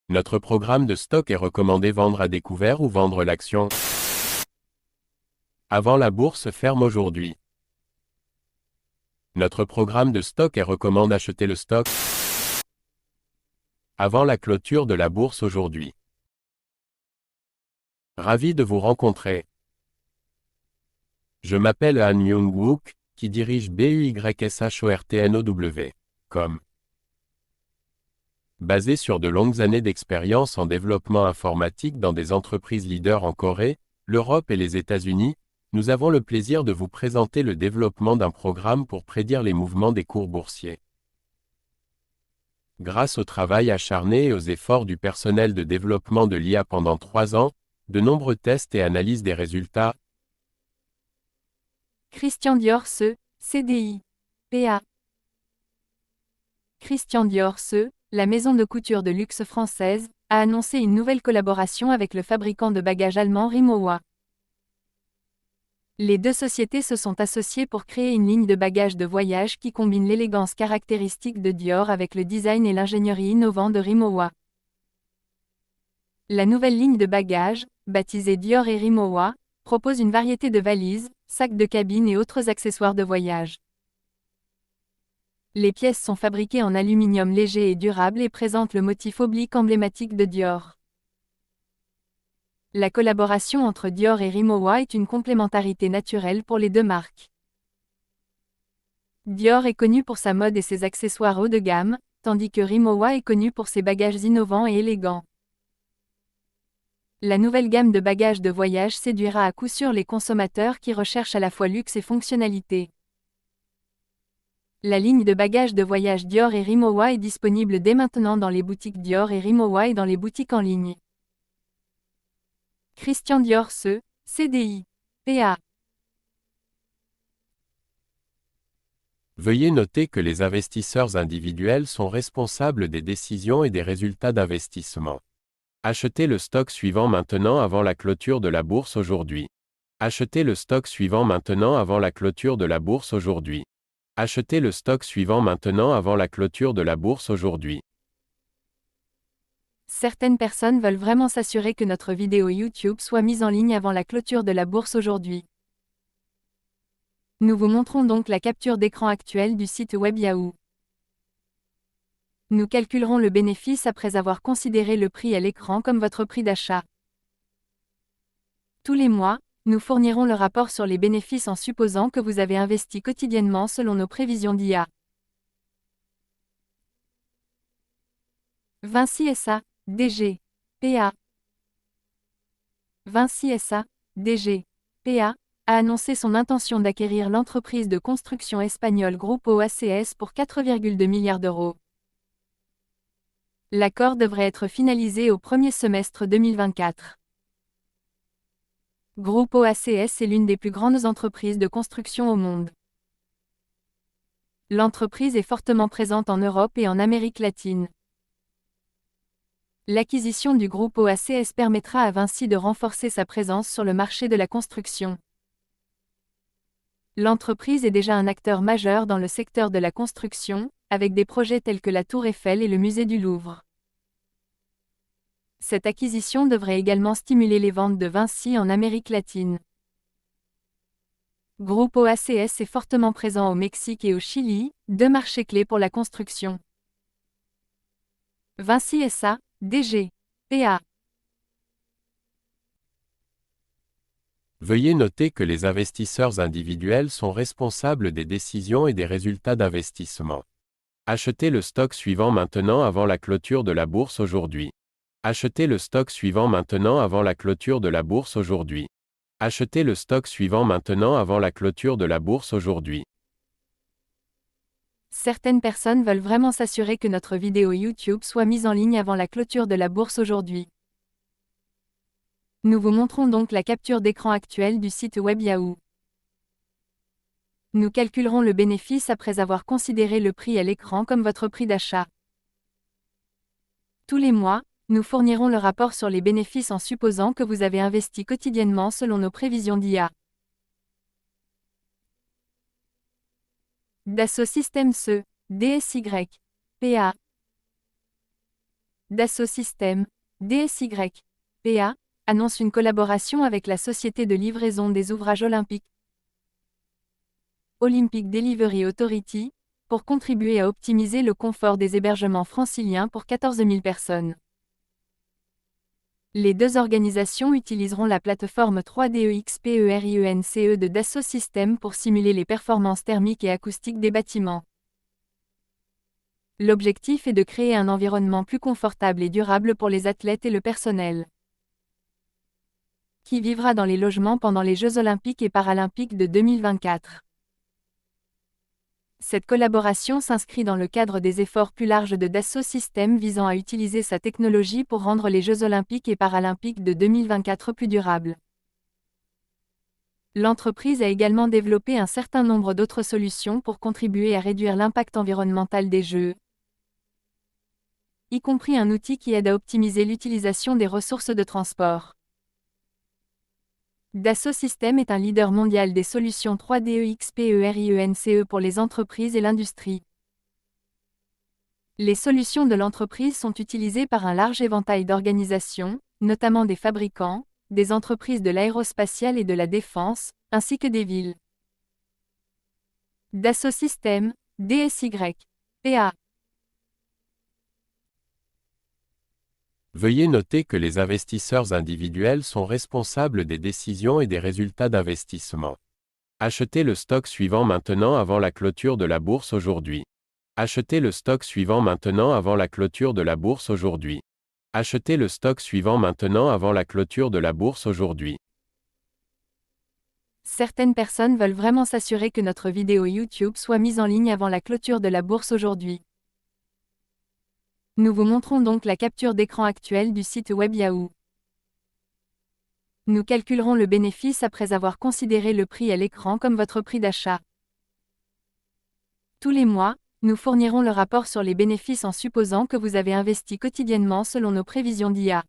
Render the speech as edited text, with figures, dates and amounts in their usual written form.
Notre programme de stock est recommandé vendre à découvert ou vendre l'action. Avant la bourse ferme aujourd'hui. Notre programme de stock est recommande acheter le stock. Avant la clôture de la bourse aujourd'hui. Ravi de vous rencontrer. Je m'appelle Han Myung-wook, qui dirige BUYSHORTNOW.com. Basé sur de longues années d'expérience en développement informatique dans des entreprises leaders en Corée, l'Europe et les États-Unis, nous avons le plaisir de vous présenter le développement d'un programme pour prédire les mouvements des cours boursiers. Grâce au travail acharné et aux efforts du personnel de développement de l'IA pendant 3 ans, de nombreux tests et analyses des résultats. Christian Dior CDI. PA. Christian Dior la maison de couture de luxe française, a annoncé une nouvelle collaboration avec le fabricant de bagages allemand Rimowa. Les deux sociétés se sont associées pour créer une ligne de bagages de voyage qui combine l'élégance caractéristique de Dior avec le design et l'ingénierie innovant de Rimowa. La nouvelle ligne de bagages, baptisée Dior et Rimowa, propose une variété de valises, sacs de cabine et autres accessoires de voyage. Les pièces sont fabriquées en aluminium léger et durable et présentent le motif oblique emblématique de Dior. La collaboration entre Dior et Rimowa est une complémentarité naturelle pour les deux marques. Dior est connu pour sa mode et ses accessoires haut de gamme, tandis que Rimowa est connu pour ses bagages innovants et élégants. La nouvelle gamme de bagages de voyage séduira à coup sûr les consommateurs qui recherchent à la fois luxe et fonctionnalité. La ligne de bagages de voyage Dior et Rimowa est disponible dès maintenant dans les boutiques Dior et Rimowa et dans les boutiques en ligne. Christian Dior CDI. PA. Veuillez noter que les investisseurs individuels sont responsables des décisions et des résultats d'investissement. Achetez le stock suivant maintenant avant la clôture de la bourse aujourd'hui. Achetez le stock suivant maintenant avant la clôture de la bourse aujourd'hui. Achetez le stock suivant maintenant avant la clôture de la bourse aujourd'hui. Certaines personnes veulent vraiment s'assurer que notre vidéo YouTube soit mise en ligne avant la clôture de la bourse aujourd'hui. Nous vous montrons donc la capture d'écran actuelle du site web Yahoo. Nous calculerons le bénéfice après avoir considéré le prix à l'écran comme votre prix d'achat. Tous les mois, nous fournirons le rapport sur les bénéfices en supposant que vous avez investi quotidiennement selon nos prévisions d'IA. Vinci SA, DG, PA. Vinci SA, DG, PA, a annoncé son intention d'acquérir l'entreprise de construction espagnole Grupo ACS pour 4,2 milliards d'euros. L'accord devrait être finalisé au premier semestre 2024. Grupo ACS est l'une des plus grandes entreprises de construction au monde. L'entreprise est fortement présente en Europe et en Amérique latine. L'acquisition du Grupo ACS permettra à Vinci de renforcer sa présence sur le marché de la construction. L'entreprise est déjà un acteur majeur dans le secteur de la construction, avec des projets tels que la Tour Eiffel et le musée du Louvre. Cette acquisition devrait également stimuler les ventes de Vinci en Amérique latine. Grupo ACS est fortement présent au Mexique et au Chili, deux marchés clés pour la construction. Vinci SA, DG, PA. Veuillez noter que les investisseurs individuels sont responsables des décisions et des résultats d'investissement. Achetez le stock suivant maintenant avant la clôture de la bourse aujourd'hui. Achetez le stock suivant maintenant avant la clôture de la bourse aujourd'hui. Achetez le stock suivant maintenant avant la clôture de la bourse aujourd'hui. Certaines personnes veulent vraiment s'assurer que notre vidéo YouTube soit mise en ligne avant la clôture de la bourse aujourd'hui. Nous vous montrons donc la capture d'écran actuelle du site web Yahoo. Nous calculerons le bénéfice après avoir considéré le prix à l'écran comme votre prix d'achat. Tous les mois, nous fournirons le rapport sur les bénéfices en supposant que vous avez investi quotidiennement selon nos prévisions d'IA. Dassault Systèmes DSY, PA. Dassault Systèmes, DSY, PA, annonce une collaboration avec la société de livraison des ouvrages olympiques Olympic Delivery Authority, pour contribuer à optimiser le confort des hébergements franciliens pour 14 000 personnes. Les deux organisations utiliseront la plateforme 3DEXPERIENCE de Dassault Systèmes pour simuler les performances thermiques et acoustiques des bâtiments. L'objectif est de créer un environnement plus confortable et durable pour les athlètes et le personnel. Qui vivra dans les logements pendant les Jeux olympiques et paralympiques de 2024. Cette collaboration s'inscrit dans le cadre des efforts plus larges de Dassault Systèmes visant à utiliser sa technologie pour rendre les Jeux olympiques et paralympiques de 2024 plus durables. L'entreprise a également développé un certain nombre d'autres solutions pour contribuer à réduire l'impact environnemental des Jeux, y compris un outil qui aide à optimiser l'utilisation des ressources de transport. Dassault Systèmes est un leader mondial des solutions 3DEXPERIENCE pour les entreprises et l'industrie. Les solutions de l'entreprise sont utilisées par un large éventail d'organisations, notamment des fabricants, des entreprises de l'aérospatiale et de la défense, ainsi que des villes. Dassault Systèmes, DSY, PA. Veuillez noter que les investisseurs individuels sont responsables des décisions et des résultats d'investissement. Achetez le stock suivant maintenant avant la clôture de la bourse aujourd'hui. Achetez le stock suivant maintenant avant la clôture de la bourse aujourd'hui. Achetez le stock suivant maintenant avant la clôture de la bourse aujourd'hui. Certaines personnes veulent vraiment s'assurer que notre vidéo YouTube soit mise en ligne avant la clôture de la bourse aujourd'hui. Nous vous montrons donc la capture d'écran actuelle du site web Yahoo. Nous calculerons le bénéfice après avoir considéré le prix à l'écran comme votre prix d'achat. Tous les mois, nous fournirons le rapport sur les bénéfices en supposant que vous avez investi quotidiennement selon nos prévisions d'IA.